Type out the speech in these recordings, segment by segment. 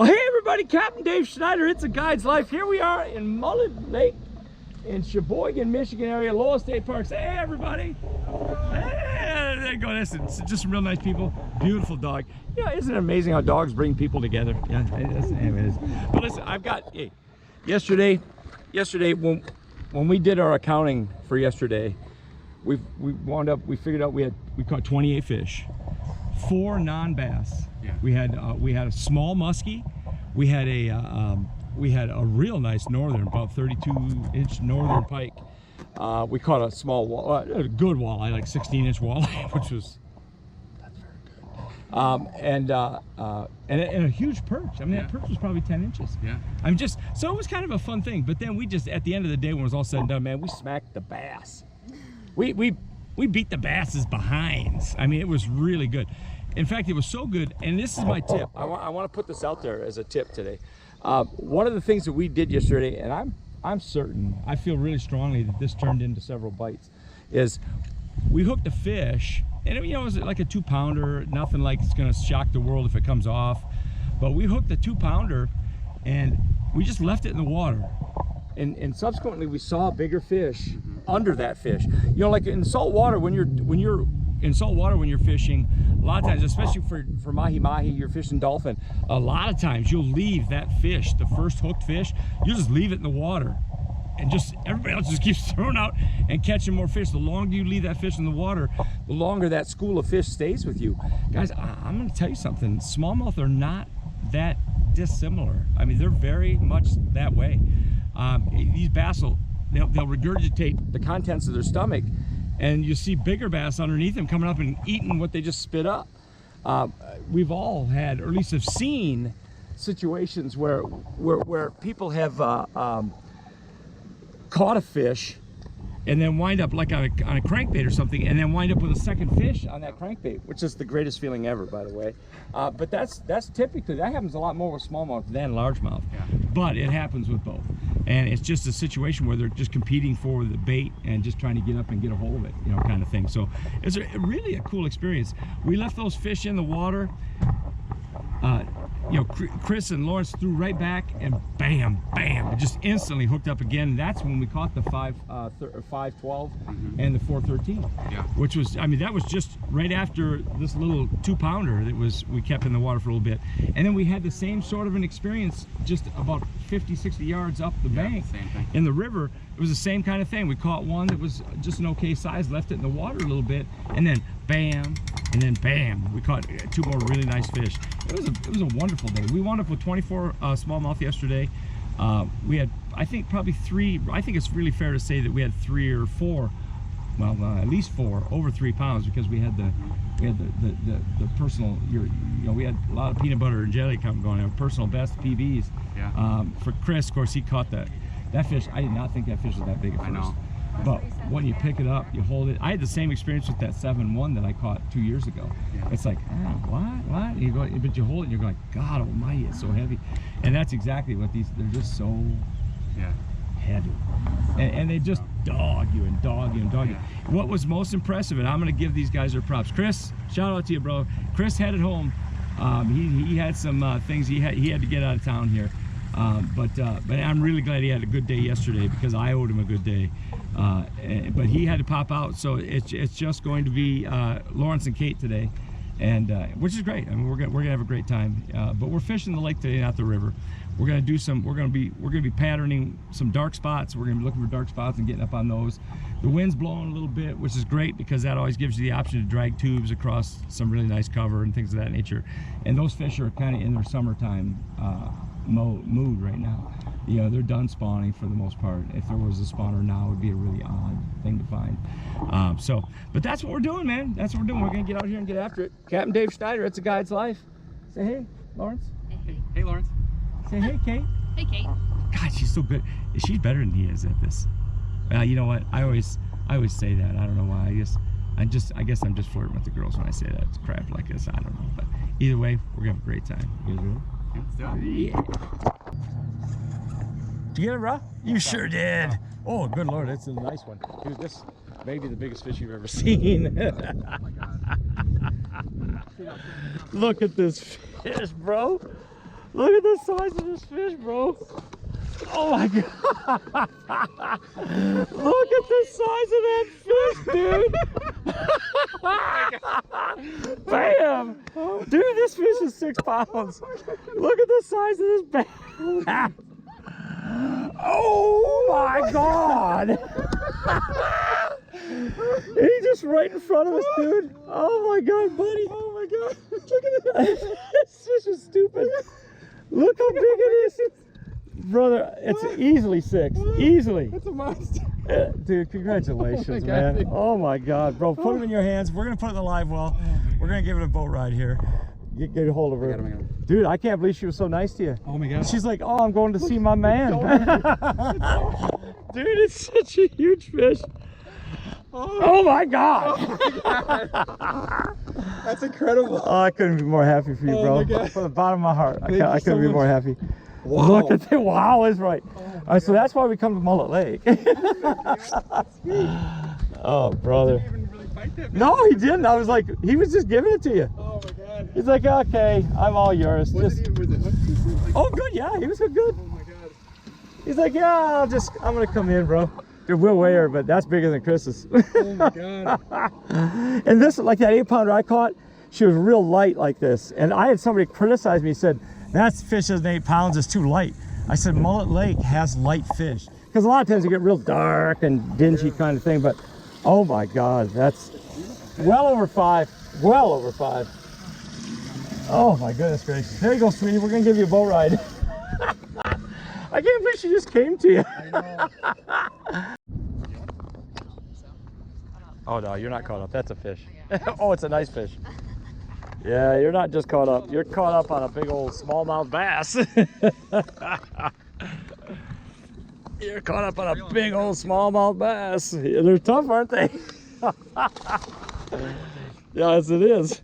Well, hey everybody, Captain Dave Schneider, It's a Guide's Life. Here we are in Mullet Lake in Sheboygan, Michigan area, Lowell State Parks. Hey everybody. Hey, there you go. That's just some real nice people. Beautiful dog. You know, isn't it amazing how dogs bring people together? Yeah, it is. But listen, I've got, hey, yesterday when we did our accounting for yesterday, we figured out we caught 28 fish, 4 non-bass. Yeah. We had a small muskie. We had a real nice northern, about 32-inch northern pike. We caught a small a good walleye, like 16-inch walleye, which was that's very good. And a huge perch. I mean, that perch was probably 10 inches. Yeah. So it was kind of a fun thing. But then we just, at the end of the day, when it was all said and done, man, we smacked the bass. We beat the bass's behinds. I mean, it was really good. In fact, it was so good, and this is my tip. I want to put this out there as a tip today. One of the things that we did yesterday, and I'm certain, I feel really strongly that this turned into several bites, is we hooked a fish, and it was like a 2-pounder, nothing like it's going to shock the world if it comes off. But we hooked a 2-pounder, and we just left it in the water. And subsequently, we saw bigger fish under that fish. You know, like in salt water, when you're in salt water when you're fishing, a lot of times, especially for mahi-mahi, you're fishing dolphin, a lot of times you'll leave that fish, the first hooked fish, you just leave it in the water, and just everybody else just keeps throwing out and catching more fish. The longer you leave that fish in the water, the longer that school of fish stays with you. Guys, I'm going to tell you something. Smallmouth are not that dissimilar. I mean, they're very much that way. These bass they'll regurgitate the contents of their stomach, and you see bigger bass underneath them coming up and eating what they just spit up. We've all had, or at least have seen, situations where people have caught a fish and then wind up like on a crankbait or something, and then wind up with a second fish on that crankbait, which is the greatest feeling ever, by the way. But that happens a lot more with smallmouth than largemouth. Yeah. But it happens with both. And it's just a situation where they're just competing for the bait and just trying to get up and get a hold of it, kind of thing. So it's really a cool experience. We left those fish in the water. Chris and Lawrence threw right back, and bam, bam, it just instantly hooked up again. That's when we caught the 512 and the 413. Yeah. Which was, I mean, that was just right after this little 2-pounder that we kept in the water for a little bit. And then we had the same sort of an experience just about 50, 60 yards up the bank in the river. It was the same kind of thing. We caught one that was just an okay size, left it in the water a little bit, and then bam, and then bam, we caught 2 more really nice fish. It was a wonderful day. We wound up with 24 smallmouth yesterday. We had, I think, probably 3. I think it's really fair to say that we had 3 or 4, well, at least 4 over 3 pounds, because we had the personal. We had a lot of peanut butter and jelly going on. Personal best PBs. Yeah. For Chris, of course, he caught that fish. I did not think that fish was that big at first. I know. But when you pick it up, you hold it. I had the same experience with that 7-1 that I caught 2 years ago. Yeah. It's like, what? And you go, but you hold it and you're like, God almighty, it's so heavy. And that's exactly what they're just so heavy. And they just dog you and dog you and dog you. What was most impressive, and I'm going to give these guys their props. Chris, shout out to you, bro. Chris headed home. He had some things he had to get out of town here. But I'm really glad he had a good day yesterday, because I owed him a good day. But he had to pop out, so it's just going to be Lawrence and Kate today, and which is great. I mean, we're gonna have a great time. But we're fishing the lake today, not the river. We're gonna do some. We're gonna be patterning some dark spots. We're gonna be looking for dark spots and getting up on those. The wind's blowing a little bit, which is great, because that always gives you the option to drag tubes across some really nice cover and things of that nature. And those fish are kind of in their summertime mood right now. They're done spawning for the most part. If there was a spawner now, it would be a really odd thing to find. But that's what we're doing, man. That's what we're doing. We're gonna get out here and get after it. Captain Dave Schneider, It's a Guide's Life. Say hey, Lawrence. Hey. Hey, Lawrence. Say hey, Kate. Hey, Kate. God, she's so good. She's better than he is at this. You know what? I always say that. I don't know why. I guess I'm just flirting with the girls when I say that. It's crap like this. I don't know. But either way, we're gonna have a great time. You guys ready? Yeah. Did you get it, bro? You sure did. Oh, good Lord, that's a nice one. Dude, this may be the biggest fish you've ever seen. Oh my God. Look at this fish, bro. Look at the size of this fish, bro. Oh my God. Look at the size of that fish, dude. Bam. Dude, this fish is 6 pounds. Look at the size of this bass. Oh my God. He's just right in front of us, dude. Oh my God, buddy. Oh my God. Look at this. This fish is stupid. Look how big it is. Brother, it's easily 6. Easily. That's a monster. Dude, congratulations, man. Oh my God, bro. Put him in your hands. We're going to put it in the live well. We're going to give it a boat ride here. Get a hold of her. Dude, I can't believe she was so nice to you. Oh my God. She's like, oh, I'm going to see my man. Dude, it's such a huge fish. Oh my God. Oh my God. That's incredible. Oh, I couldn't be more happy for you, bro. My God. From the bottom of my heart. I couldn't so be more happy. Wow. Look at that. Wow is right. All right, so that's why we come to Mullet Lake. Oh, brother. Did you even really fight that? No, he didn't. I was like, he was just giving it to you. Oh my God. He's like, okay, I'm all yours. Was it hooked? Oh, good. Yeah, he was good. Oh my God. He's like, yeah, I'm going to come in, bro. Dude, we'll weigh her, but that's bigger than Chris's. Oh my God. And this, like that 8-pounder I caught, she was real light like this. And I had somebody criticize me, said, that fish is 8 pounds, is too light. I said, Mullet Lake has light fish. Because a lot of times you get real dark and dingy kind of thing, but oh my God, that's well over 5. Well over 5. Oh my goodness gracious. There you go, sweetie. We're going to give you a boat ride. I can't believe she just came to you. Oh no, you're not caught up. That's a fish. Oh, it's a nice fish. Yeah, you're not just caught up. You're caught up on a big old smallmouth bass. You're caught up on a big old smallmouth bass. Yeah, they're tough, aren't they? Yes, it is.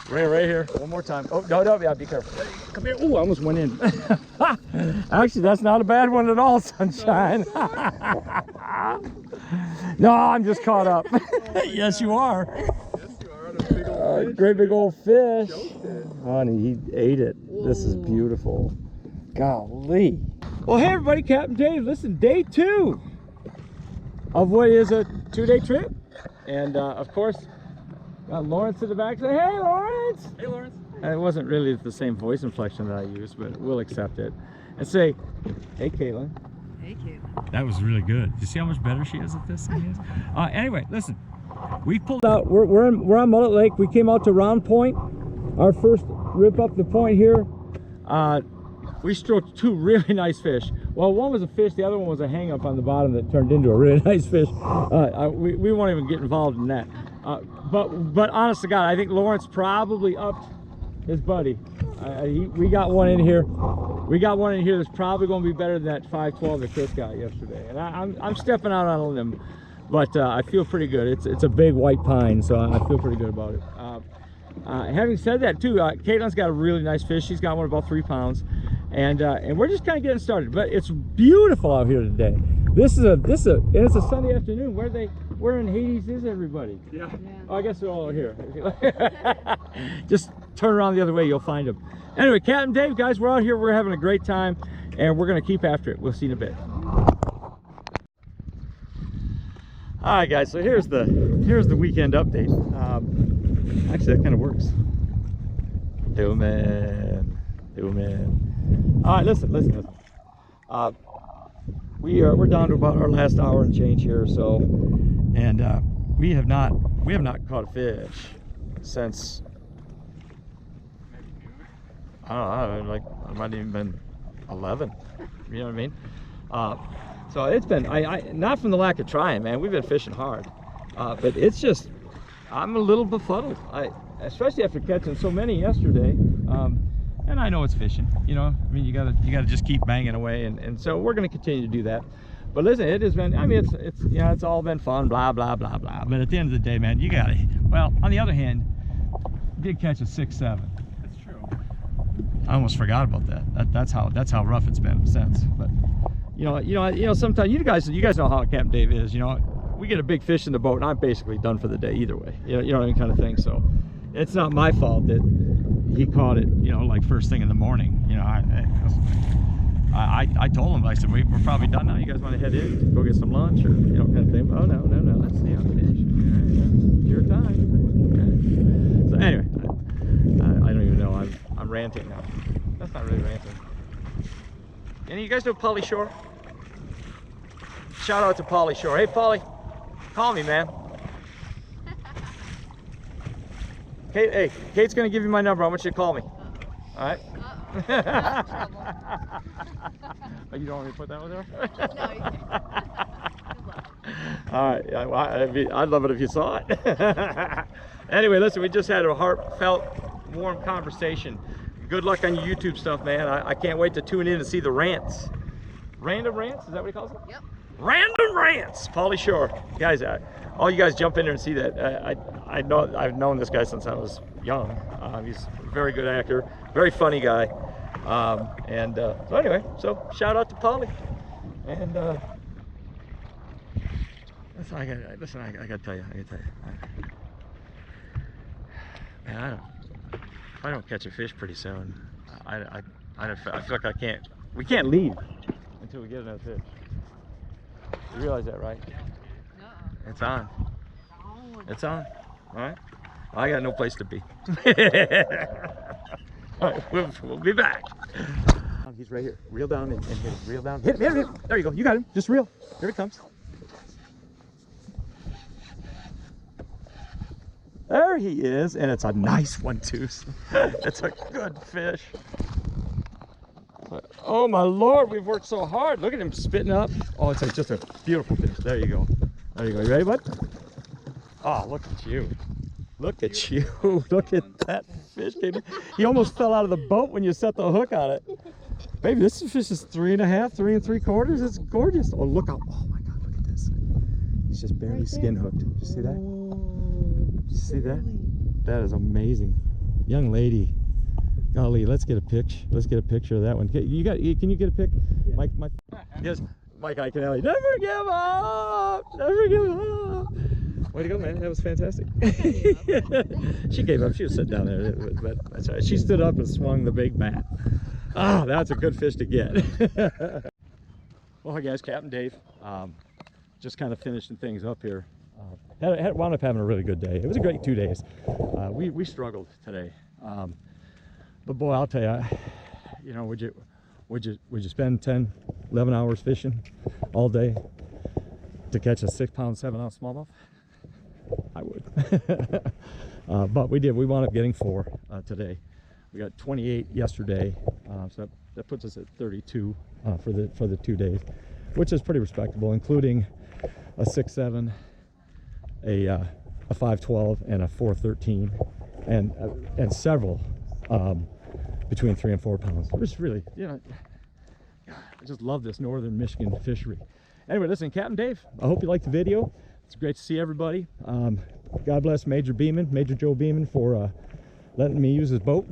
Right here. One more time. Oh, no, yeah, be careful. Come here. Oh, I almost went in. Actually, that's not a bad one at all, sunshine. No, I'm just caught up. Yes, you are. Great big old fish. Honey, he ate it. This is beautiful. Golly. Well, hey everybody, Captain Dave. Listen, day 2 of what is a 2-day trip. And of course, got Lawrence in the back saying, hey Lawrence. Hey Lawrence. And it wasn't really the same voice inflection that I used, but we'll accept it. And say, hey Caitlin. Hey Caitlin. That was really good. You see how much better she is at this than he is? Anyway, listen. We pulled out, we're on Mullet Lake. We came out to Round Point, our first rip up the point here. We stroked 2 really nice fish. Well, one was a fish, the other one was a hang up on the bottom that turned into a really nice fish. We won't even get involved in that. But honest to God, I think Lawrence probably upped his buddy. We got one in here. We got one in here that's probably going to be better than that 512 that Chris got yesterday. And I'm stepping out on a limb. But I feel pretty good. It's a big white pine, so I feel pretty good about it. Having said that, too, Caitlin's got a really nice fish. She's got one about 3 pounds, and we're just kind of getting started. But it's beautiful out here today. And it's a Sunday afternoon. Where in Hades is everybody? Yeah. Oh, I guess they're all here. Just turn around the other way, you'll find them. Anyway, Captain Dave, guys, we're out here. We're having a great time, and we're gonna keep after it. We'll see you in a bit. All right, guys, so here's the weekend update. Actually, that kind of works. Zoom in. All right, listen. We're down to about our last hour and change here, so, and we have not caught a fish since, I don't know, like it might have even been 11. You know what I mean? So it's been, not from the lack of trying, man. We've been fishing hard, but it's just, I'm a little befuddled. Especially after catching so many yesterday. And I know it's fishing, you know. I mean, you gotta just keep banging away, and so we're gonna continue to do that. But listen, it has been, I mean, it's you know, it's all been fun, blah blah blah blah. But at the end of the day, man, you gotta. Well, on the other hand, did catch a 6-7. That's true. I almost forgot about that. That's how rough it's been since. But you know, sometimes you guys know how Captain Dave is. You know, we get a big fish in the boat, and I'm basically done for the day either way. You know what I mean, kind of thing. So it's not my fault that he caught it, you know, like first thing in the morning. You know, I told him, I said, we're probably done now. You guys want to head in, go get some lunch, or you know, kind of thing. Oh no, let's see how fish. It's your time. Okay. So anyway, I don't even know. I'm ranting now. That's not really ranting. Any of you guys know Polly Shore? Shout out to Polly Shore. Hey Polly, call me, man. Kate, hey, Kate's gonna give you my number. I want you to call me. All right. Oh, you don't want me to put that one there? No, you can't. All right. I'd love it if you saw it. Anyway, listen, we just had a heartfelt, warm conversation. Good luck on your YouTube stuff, man. I can't wait to tune in and see the rants. Random rants? Is that what he calls it? Yep. Random rants. Polly Shore, guys. All you guys jump in there and see that. I've known this guy since I was young. He's a very good actor, very funny guy. So anyway, so shout out to Polly. And listen, I gotta tell you. Man, if I don't catch a fish pretty soon, I feel like we can't leave until we get another fish. You realize that, right? No. It's on. It's on. All right. I got no place to be. All right, we'll be back. He's right here. Reel down and hit him. Reel down. Hit him. There you go. You got him. Just reel. Here he comes. There he is, and it's a nice one too. It's a good fish. Oh my Lord, we've worked so hard. Look at him spitting up. Oh, it's just a beautiful fish. There you go. There you go. You ready, bud? Oh, look at you. Look at you. Look at that fish. He almost fell out of the boat when you set the hook on it. Baby, this fish is 3.5, 3 3/4. It's gorgeous. Oh, look out. Oh my God, look at this. He's just barely skin hooked. Did you see that? Did you see that? That is amazing. Young lady. Golly, let's get a picture. Let's get a picture of that one. Can you get a pic? Yeah. Mike, yes, Mike Iconelli. Never give up. Never give up. Way to go, man. That was fantastic. She gave up. She was sitting down there, but that's all right. She stood up and swung the big bat. Oh, that's a good fish to get. Well, hi guys, Captain Dave. Just kind of finishing things up here. Wound up having a really good day. It was a great 2 days. We struggled today. But boy, I'll tell you, you know, would you spend 10, 11 hours fishing all day to catch a 6-pound, 7-ounce smallmouth? I would. But we did. We wound up getting 4 today. We got 28 yesterday, so that puts us at 32 for the 2 days, which is pretty respectable, including a 6.7, a 5.12, and a 4.13, and several between 3 and 4 pounds. It's really, you know, I just love this northern Michigan fishery. Anyway, listen, Captain Dave, I hope you liked the video. It's great to see everybody. God bless Major Joe Beeman, for letting me use his boat.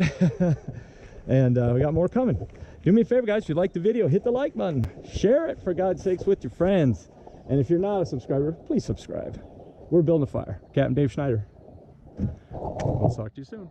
And we got more coming. Do me a favor, guys, if you liked the video, hit the like button. Share it, for God's sakes, with your friends. And if you're not a subscriber, please subscribe. We're building a fire. Captain Dave Schneider. I'll talk to you soon.